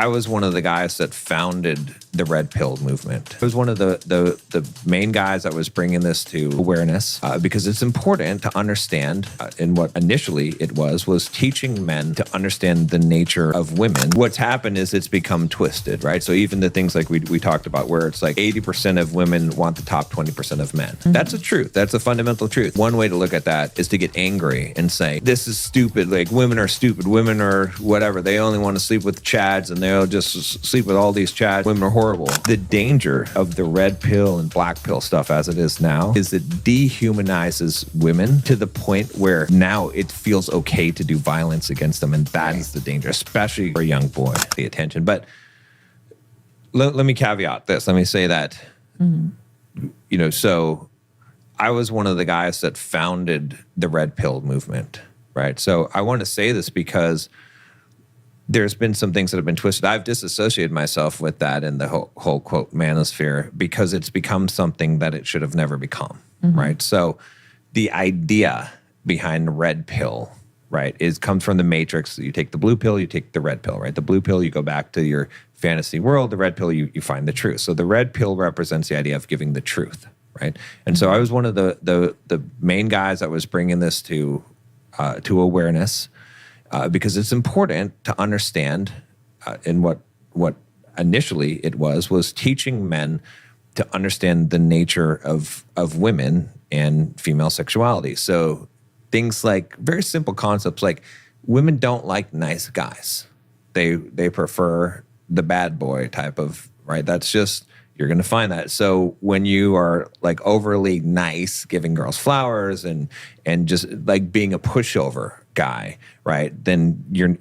I was one of the guys that founded the red pill movement. I was one of the main guys that was bringing this to awareness because it's important to understand, and what initially it was teaching men to understand the nature of women. What's happened is it's become twisted, right? So even the things like we talked about where it's like 80% of women want the top 20% of men. Mm-hmm. That's a truth. That's a fundamental truth. One way to look at that is to get angry and say, this is stupid. Like women are stupid. Women are whatever. They only want to sleep with chads and they'll just sleep with all these chads. Women are horrible. The danger of the red pill and black pill stuff as it is now is it dehumanizes women to the point where now it feels okay to do violence against them. And that is the danger, especially for a young boy. The attention. But let me caveat this. Let me say that, so I was one of the guys that founded the red pill movement, right? So I want to say this because there's been some things that have been twisted. I've disassociated myself with that in the whole quote, manosphere, because it's become something that it should have never become, right? So the idea behind the red pill, right, comes from the Matrix. You take the blue pill, you take the red pill, right? The blue pill, you go back to your fantasy world. The red pill, you find the truth. So the red pill represents the idea of giving the truth, right? And so I was one of the main guys that was bringing this to awareness. Because it's important to understand, and what initially it was teaching men to understand the nature of women and female sexuality. So things like very simple concepts like women don't like nice guys. They prefer the bad boy type of, right? That's just, you're going to find that. So when you are like overly nice, giving girls flowers and just like being a pushover guy, right? Then you're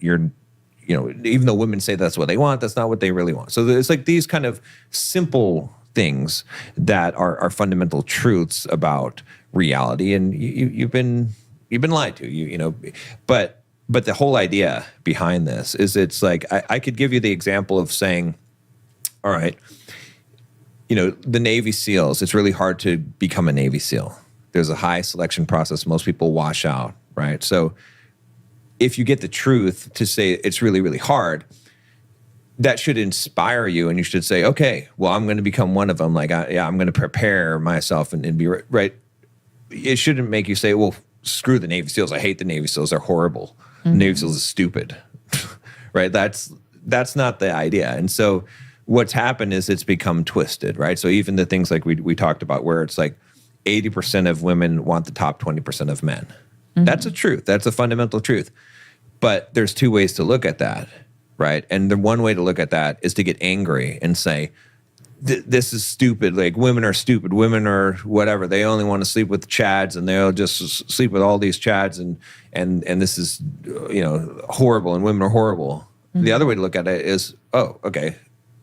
even though women say that's what they want, that's not what they really want. So it's like these kind of simple things that are fundamental truths about reality, and you've been lied to, but the whole idea behind this is it's like I could give you the example of saying, all right, the Navy SEALs, it's really hard to become a Navy SEAL. There's a high selection process. Most people wash out, right? So if you get the truth to say it's really, really hard, that should inspire you. And you should say, okay, well, I'm going to become one of them. Like, I'm going to prepare myself and be right. It shouldn't make you say, well, screw the Navy SEALs. I hate the Navy SEALs. They're horrible. The Navy SEALs is stupid, right? That's not the idea. And so what's happened is it's become twisted, right? So even the things like we talked about where it's like 80% of women want the top 20% of men. That's a truth. That's a fundamental truth. But there's two ways to look at that, right? And the one way to look at that is to get angry and say, this is stupid. Like women are stupid. Women are whatever. They only want to sleep with chads and they'll just sleep with all these chads and this is, horrible and women are horrible. The other way to look at it is, oh, okay,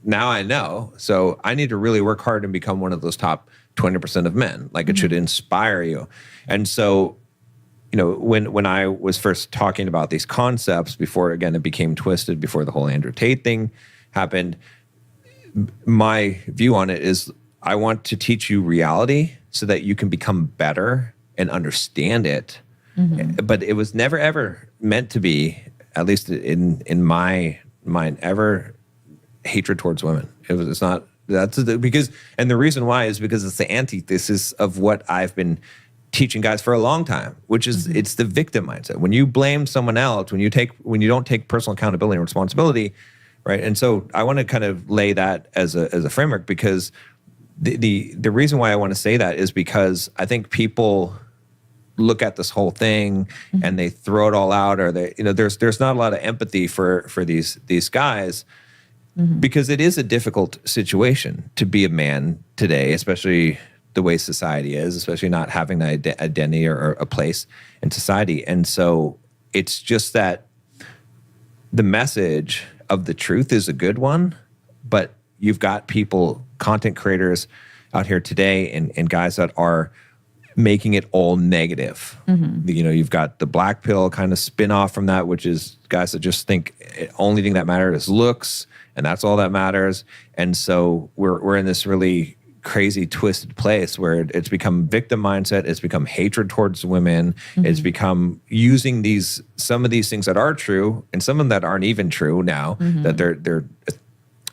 now I know. So I need to really work hard and become one of those top 20% of men. Like it should inspire you. And so, when I was first talking about these concepts before, again, it became twisted before the whole Andrew Tate thing happened, my view on it is I want to teach you reality so that you can become better and understand it. But it was never, ever meant to be, at least in my mind, ever hatred towards women. It's not, because the reason why is because it's the antithesis of what I've been teaching guys for a long time, which is it's the victim mindset. When you blame someone else, when you don't take personal accountability and responsibility, right? And so I want to kind of lay that as a framework, because the reason why I want to say that is because I think people look at this whole thing and they throw it all out, or there's not a lot of empathy for these guys, because it is a difficult situation to be a man today, especially the way society is, especially not having that identity or a place in society. And so it's just that the message of the truth is a good one, but you've got people, content creators out here today and guys that are making it all negative. You've got the black pill kind of spin off from that, which is guys that just think only thing that matters is looks, and that's all that matters. And so we're in this really crazy twisted place where it's become victim mindset, it's become hatred towards women, it's become using some of these things that are true and some of them that aren't even true now that they're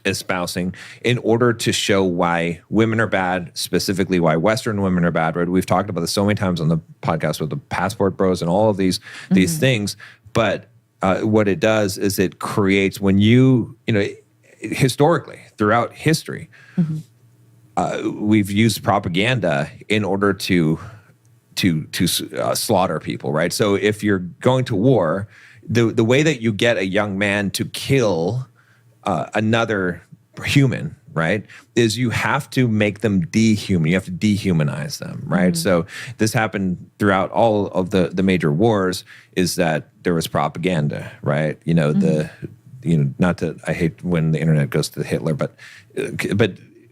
espousing in order to show why women are bad, specifically why Western women are bad. Right? We've talked about this so many times on the podcast with the passport bros and all of these things. But what it does is it creates, when you know, historically throughout history, we've used propaganda in order to slaughter people. Right. So if you're going to war, the way that you get a young man to kill another human, right, is you have to make them dehuman. You have to dehumanize them, right? So this happened throughout all of the major wars, is that there was propaganda, right? You know, not to, I hate when the internet goes to Hitler, but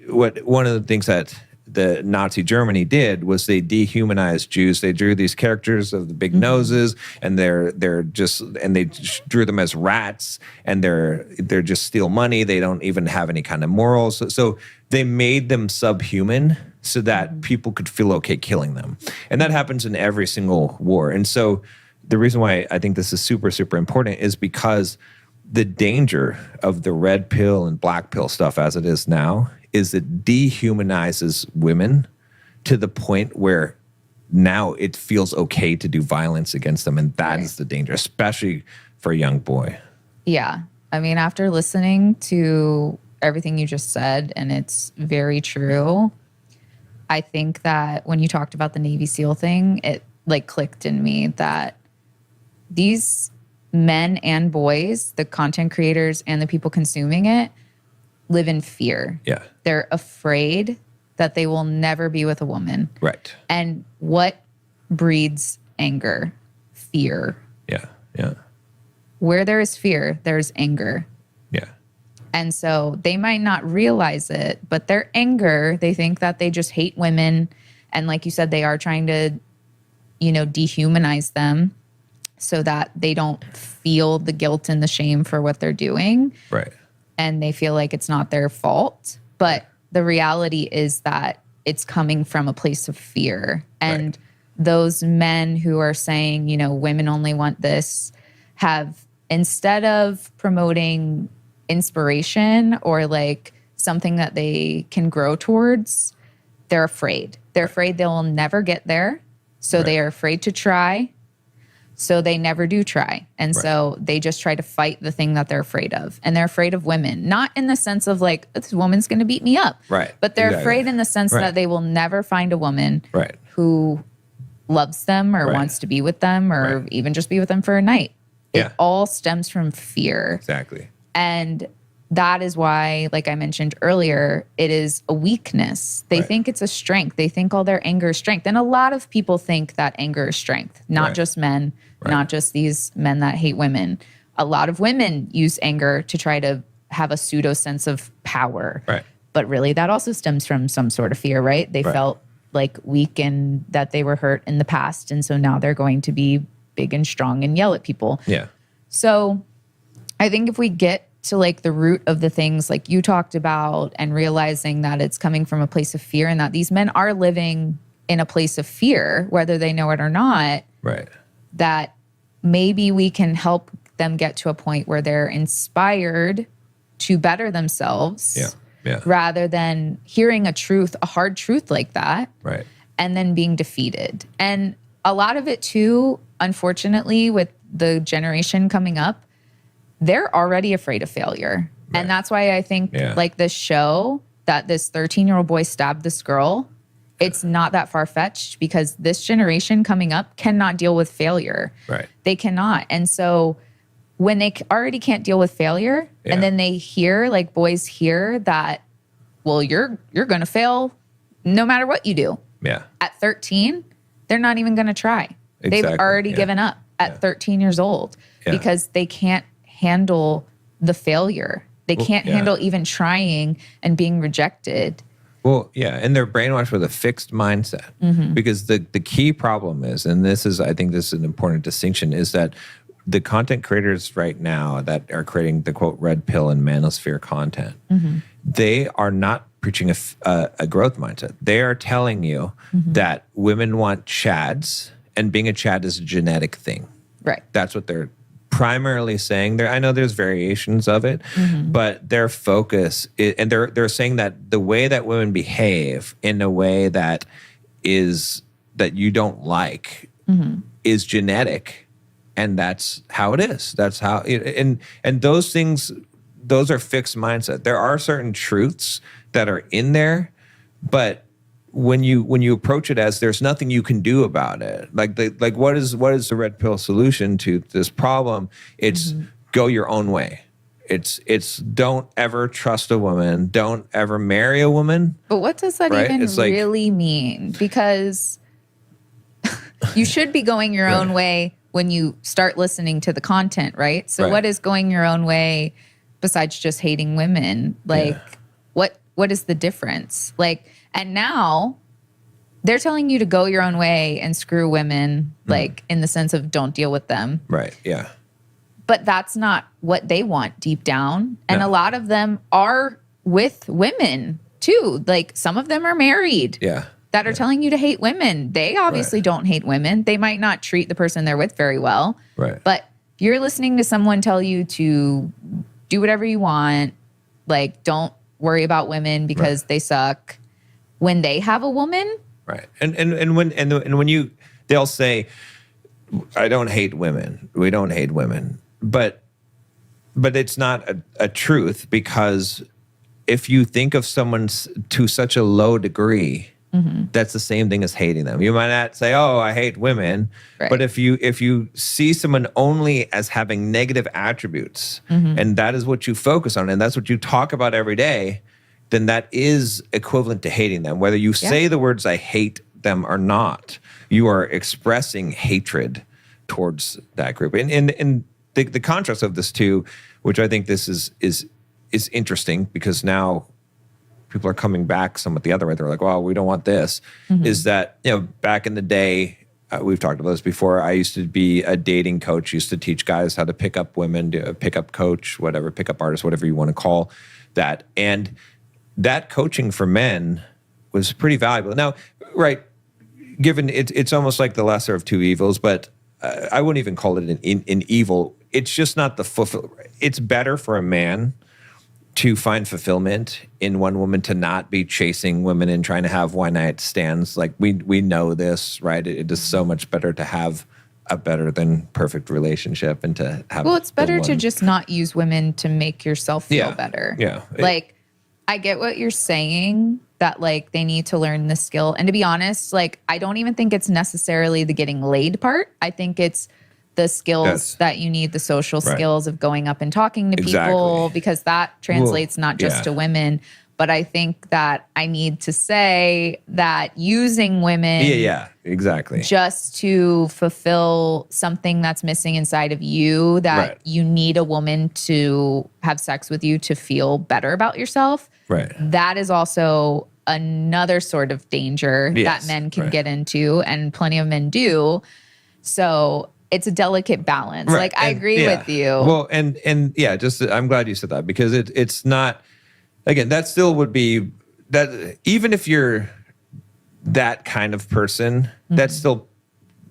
one of the things that the Nazi Germany did was they dehumanized Jews. They drew these characters of the big noses, and they drew them as rats, and they're just steal money. They don't even have any kind of morals. So they made them subhuman so that people could feel okay killing them. And that happens in every single war. And so the reason why I think this is super, super important is because the danger of the red pill and black pill stuff as it is now is it dehumanizes women to the point where now it feels okay to do violence against them. And that is the danger, especially for a young boy. Yeah. I mean, after listening to everything you just said, and it's very true, I think that when you talked about the Navy SEAL thing, it like clicked in me that these men and boys, the content creators and the people consuming it, live in fear. Yeah. They're afraid that they will never be with a woman. Right. And what breeds anger? Fear. Yeah. Yeah. Where there is fear, there's anger. Yeah. And so they might not realize it, but their anger, they think that they just hate women. And like you said, they are trying to, you know, dehumanize them so that they don't feel the guilt and the shame for what they're doing. Right. And they feel like it's not their fault. But the reality is that it's coming from a place of fear. And those men who are saying, you know, women only want this, have, instead of promoting inspiration or like something that they can grow towards, they're afraid. They're afraid they will never get there. So they are afraid to try. So they never do try. And so they just try to fight the thing that they're afraid of. And they're afraid of women, not in the sense of like, this woman's going to beat me up. Right. But they're afraid in the sense that they will never find a woman who loves them or wants to be with them or even just be with them for a night. It all stems from fear. Exactly. And that is why, like I mentioned earlier, it is a weakness. They think it's a strength. They think all their anger is strength. And a lot of people think that anger is strength, not just men, not just these men that hate women. A lot of women use anger to try to have a pseudo sense of power. Right. But really, that also stems from some sort of fear, right? They felt like weak and that they were hurt in the past. And so now they're going to be big and strong and yell at people. Yeah. So I think if we get to like the root of the things like you talked about and realizing that it's coming from a place of fear and that these men are living in a place of fear, whether they know it or not, that maybe we can help them get to a point where they're inspired to better themselves rather than hearing a hard truth like that and then being defeated. And a lot of it too, unfortunately, with the generation coming up, they're already afraid of failure. And that's why I think like this show that this 13-year-old boy stabbed this girl, it's not that far-fetched because this generation coming up cannot deal with failure. They cannot. And so when they already can't deal with failure and then they hear, like boys hear that, well, you're going to fail no matter what you do. At 13, they're not even going to try. They've already given up at 13 years old because they can't handle the failure. They can't handle even trying and being rejected. Well, yeah, and they're brainwashed with a fixed mindset because the key problem is, and I think this is an important distinction, is that the content creators right now that are creating the quote red pill and manosphere content, they are not preaching a growth mindset. They are telling you that women want chads, and being a chad is a genetic thing. Right. That's what they're primarily saying. There, I know there's variations of it, but their focus and they're saying that the way that women behave in a way that you don't like is genetic, and that's how it is. That's how and those things, those are fixed mindset. There are certain truths that are in there, but when you approach it as there's nothing you can do about it, like what is the red pill solution to this problem? It's go your own way. It's don't ever trust a woman. Don't ever marry a woman. But what does that right? even It's like, really mean? Because you should be going your own way when you start listening to the content, right? So what is going your own way besides just hating women? Like what is the difference? Like, and now they're telling you to go your own way and screw women, like in the sense of don't deal with them. Right. Yeah. But that's not what they want deep down. And a lot of them are with women too. Like some of them are married. Yeah. That are telling you to hate women. They obviously don't hate women. They might not treat the person they're with very well. Right. But you're listening to someone tell you to do whatever you want. Like, don't worry about women because they suck. When they have a woman. Right. And when they'll say, I don't hate women. We don't hate women. But it's not a truth, because if you think of someone to such a low degree, that's the same thing as hating them. You might not say, "Oh, I hate women," but if you see someone only as having negative attributes, and that is what you focus on, and that's what you talk about every day, then that is equivalent to hating them. Whether you say the words "I hate them" or not, you are expressing hatred towards that group. And the contrast of this too, which I think this is interesting, because now people are coming back somewhat the other way. They're like, well, we don't want this. Is that, back in the day, we've talked about this before, I used to be a dating coach, used to teach guys how to pick up women, do a pickup coach, whatever, pickup artist, whatever you want to call that. And that coaching for men was pretty valuable. Now, given it's almost like the lesser of two evils, but I wouldn't even call it an evil. It's just not it's better for a man to find fulfillment in one woman, to not be chasing women and trying to have one-night stands. Like we know this, right? It is so much better to have a better than perfect relationship and to have. Well, it's better to just not use women to make yourself feel better. Yeah. Like, I get what you're saying, that like they need to learn the skill. And to be honest, like I don't even think it's necessarily the getting laid part. I think it's the skills that you need, the social skills of going up and talking to people, because that translates not just to women. But I think that I need to say that using women exactly, just to fulfill something that's missing inside of you, that you need a woman to have sex with you to feel better about yourself. Right. That is also another sort of danger that men can get into, and plenty of men do. So it's a delicate balance. Like, I agree with you. Well, and just I'm glad you said that, because it's not, again, that still would be that, even if you're that kind of person, that's still,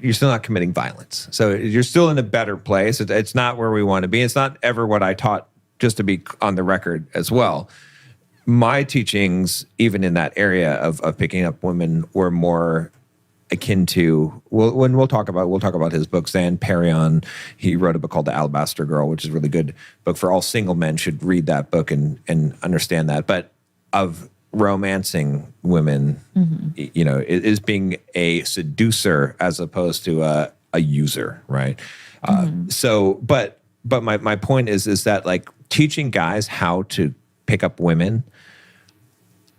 you're still not committing violence. So you're still in a better place. It's not where we want to be. It's not ever what I taught, just to be on the record as well. My teachings, even in that area of picking up women, were more akin to, we'll talk about his book, Zan Perion. He wrote a book called The Alabaster Girl, which is a really good book for all single men. Should read that book and understand that. But of romancing women, is being a seducer as opposed to a user, right? So, but my point is that, like, teaching guys how to pick up women,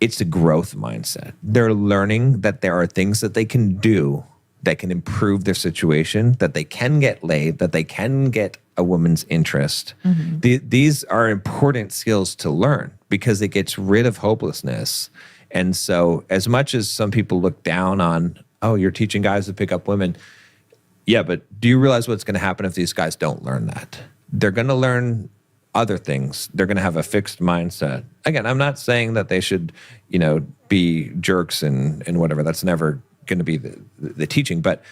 it's a growth mindset. They're learning that there are things that they can do that can improve their situation, that they can get laid, that they can get a woman's interest. These are important skills to learn, because it gets rid of hopelessness. And so, as much as some people look down on, oh, you're teaching guys to pick up women. Yeah, but do you realize what's going to happen if these guys don't learn that? They're going to learn other things. They're going to have a fixed mindset. Again, I'm not saying that they should, be jerks and whatever. That's never going to be the teaching, but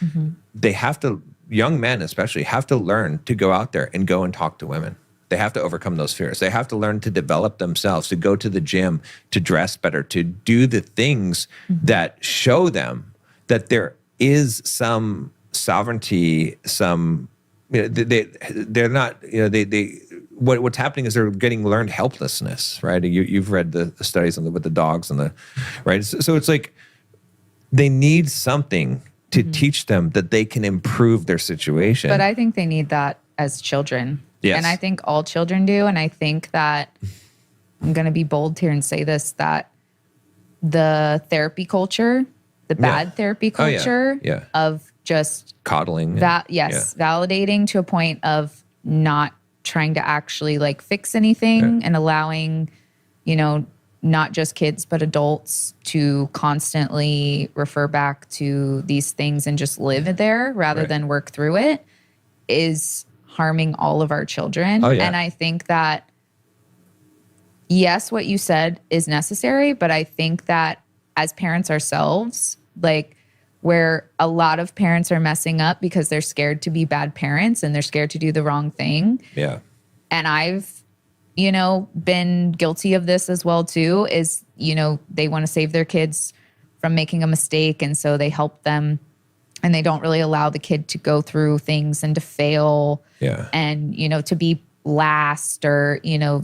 they have to, young men especially, have to learn to go out there and go and talk to women. They have to overcome those fears. They have to learn to develop themselves, to go to the gym, to dress better, to do the things that show them that there is some sovereignty, some, they're not, what's happening is they're getting learned helplessness, right? You've read the studies with the dogs and right? So it's like they need something to teach them that they can improve their situation. But I think they need that as children. Yes. And I think all children do. And I think that I'm going to be bold here and say this, that the therapy culture, the bad therapy culture of just coddling. Validating to a point of not trying to actually like fix anything and allowing, not just kids, but adults to constantly refer back to these things and just live there rather than work through it is harming all of our children. Oh, yeah. And I think that, yes, what you said is necessary, but I think that as parents ourselves, like where a lot of parents are messing up because they're scared to be bad parents and they're scared to do the wrong thing. Yeah. And I've, been guilty of this as well too, is, they want to save their kids from making a mistake. And so they help them and they don't really allow the kid to go through things and to fail and, to be last or,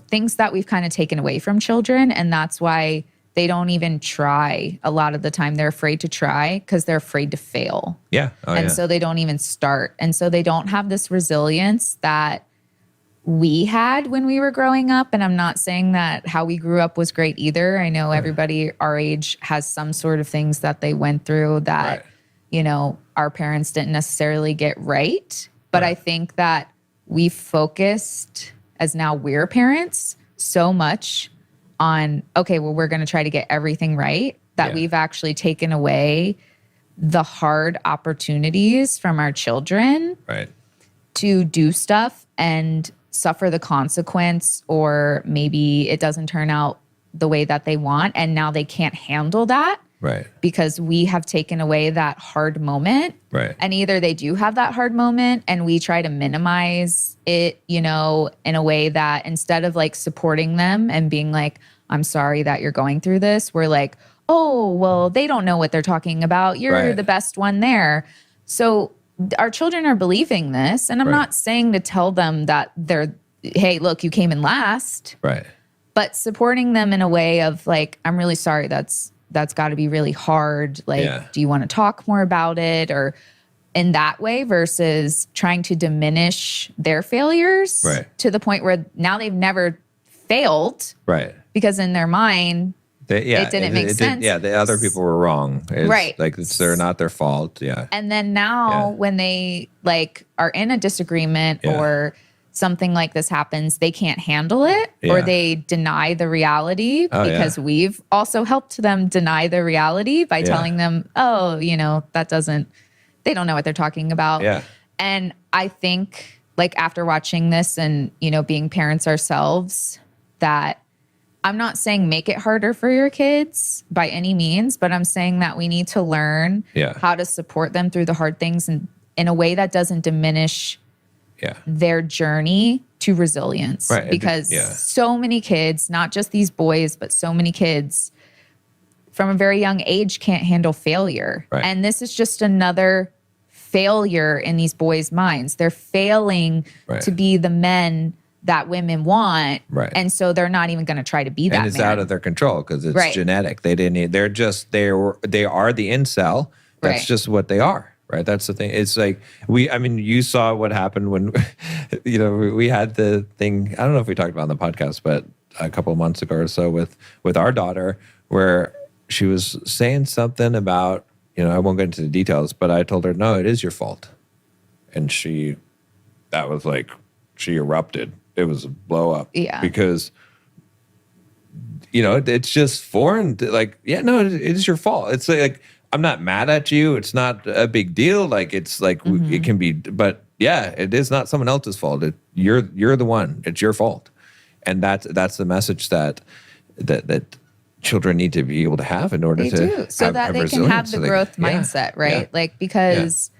things that we've kind of taken away from children. And that's why they don't even try a lot of the time. They're afraid to try because they're afraid to fail. Yeah. So they don't even start. And so they don't have this resilience that we had when we were growing up. And I'm not saying that how we grew up was great either. I know everybody our age has some sort of things that they went through that, our parents didn't necessarily get right. But I think that we focused, as now we're parents, so much on, okay, well, we're going to try to get everything right, that we've actually taken away the hard opportunities from our children to do stuff and suffer the consequence, or maybe it doesn't turn out the way that they want. And now they can't handle that because we have taken away that hard moment. And either they do have that hard moment and we try to minimize it, in a way that instead of like supporting them and being like, I'm sorry that you're going through this, we're like, oh, well, they don't know what they're talking about. You're the best one there. So our children are believing this. And I'm not saying to tell them that hey, look, you came in last. But supporting them in a way of like, I'm really sorry, that's got to be really hard. Like, do you want to talk more about it? Or in that way versus trying to diminish their failures to the point where now they've never failed. Because in their mind, it didn't make sense. The other people were wrong. Like they're not their fault. And then now when they like are in a disagreement or something like this happens, they can't handle it or they deny the reality because we've also helped them deny the reality by telling them, oh, they don't know what they're talking about. And I think like after watching this and, being parents ourselves, that I'm not saying make it harder for your kids by any means, but I'm saying that we need to learn how to support them through the hard things and in a way that doesn't diminish their journey to resilience. Because so many kids, not just these boys, but so many kids from a very young age can't handle failure. And this is just another failure in these boys' minds. They're failing to be the men that women want. And so they're not even going to try to be that. And it's out of their control because it's genetic. They are the incel. That's just what they are. That's the thing. It's like you saw what happened when, we had the thing, I don't know if we talked about it on the podcast, but a couple of months ago or so with our daughter, where she was saying something about, I won't get into the details, but I told her, no, it is your fault. And she erupted. It was a blow up. Because, it's just foreign. Like, no, it is your fault. It's like, I'm not mad at you. It's not a big deal. Like, it's like, it can be, but it is not someone else's fault. You're the one. It's your fault. And that's the message that children need to be able to have in order They to do. So have, that have they can resilience. have the So they- growth yeah, mindset, right? yeah, Like, because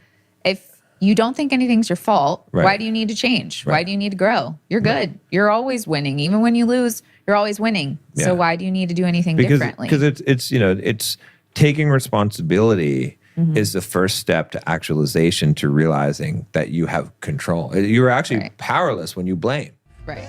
if you don't think anything's your fault, Right. why do you need to change? Why Right. do you need to grow? You're good. You're always winning. Even when you lose, you're always winning. So Yeah. why do you need to do anything because differently? because it's taking responsibility Mm-hmm. is the first step to actualization, to realizing that you have control. You're actually Right. powerless when you blame. Right.